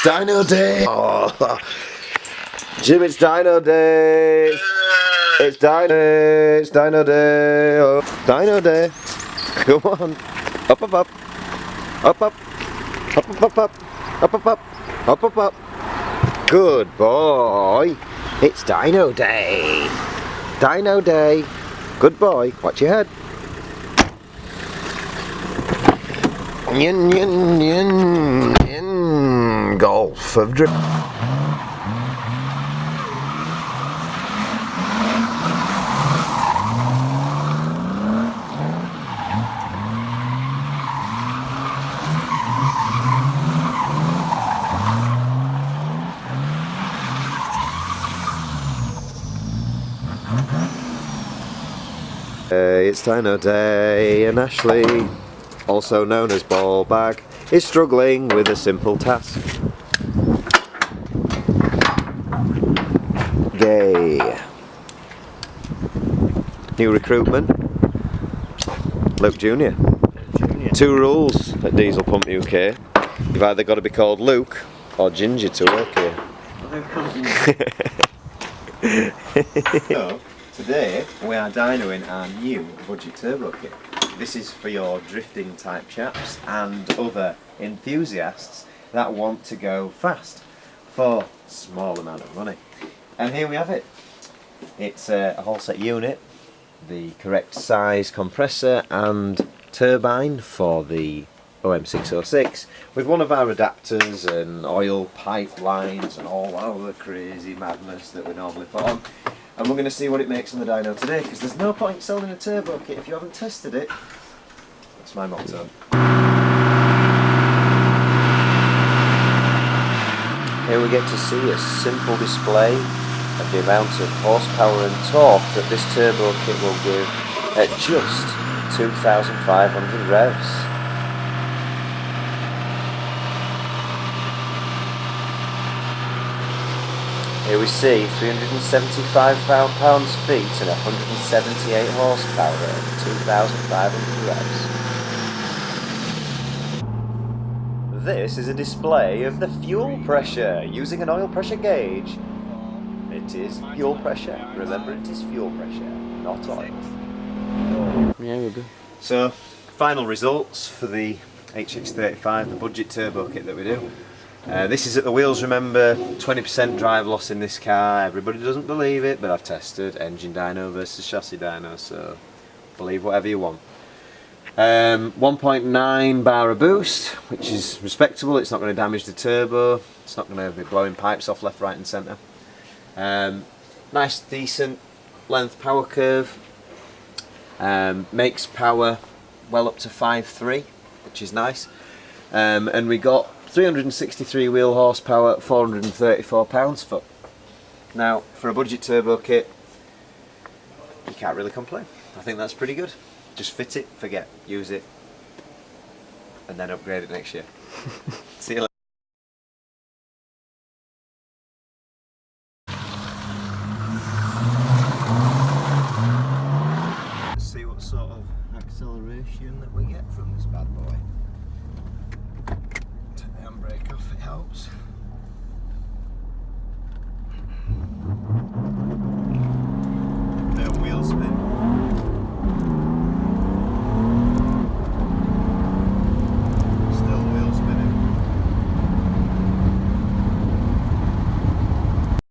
Dyno day! Oh. Jim, it's Dyno day! It's Dyno day! Oh. Dyno day! Come on! Up, up, up! Up, up! Up, up, up, up! Up, up, up! Up, up, up! Good boy! It's Dyno day! Dyno day! Good boy! Watch your head! Yin, yin, yin, yin, golf of drift. It's Dyno day, and Ashley, also known as Ball Bag, is struggling with a simple task. Gay. New recruitment, Luke Jr. Two rules at Dieselpumpuk UK. You've either got to be called Luke or Ginger to work here. So, today we are dynoing our new budget turbo kit. This is for your drifting type chaps and other enthusiasts that want to go fast for a small amount of money. And here we have it. It's a whole set unit, the correct size compressor and turbine for the OM606 with one of our adapters and oil pipelines and all that other crazy madness that we normally put on. And we're going to see what it makes on the dyno today, because there's no point selling a turbo kit if you haven't tested it. That's my motto. Here we get to see a simple display of the amount of horsepower and torque that this turbo kit will give at just 2,500 revs. Here we see 375 pounds-feet and 178 horsepower at 2,500 revs. This is a display of the fuel pressure using an oil pressure gauge. It is fuel pressure. Remember, it is fuel pressure, not oil. Yeah, we're good. So, final results for the HX35, the budget turbo kit that we do. This is at the wheels, remember, 20% drive loss in this car. Everybody doesn't believe it, but I've tested engine dyno versus chassis dyno, so believe whatever you want. 1.9 bar of boost, which is respectable. It's not going to damage the turbo, it's not going to be blowing pipes off left, right and centre. Nice decent length power curve, makes power well up to 5.3, which is nice, and we got 363 wheel horsepower, 434 pounds-foot. Now, for a budget turbo kit, you can't really complain. I think that's pretty good. Just fit it, forget, use it, and then upgrade it next year. See you later. Let's see what sort of acceleration that we get from this bad boy. Take the handbrake off, it helps.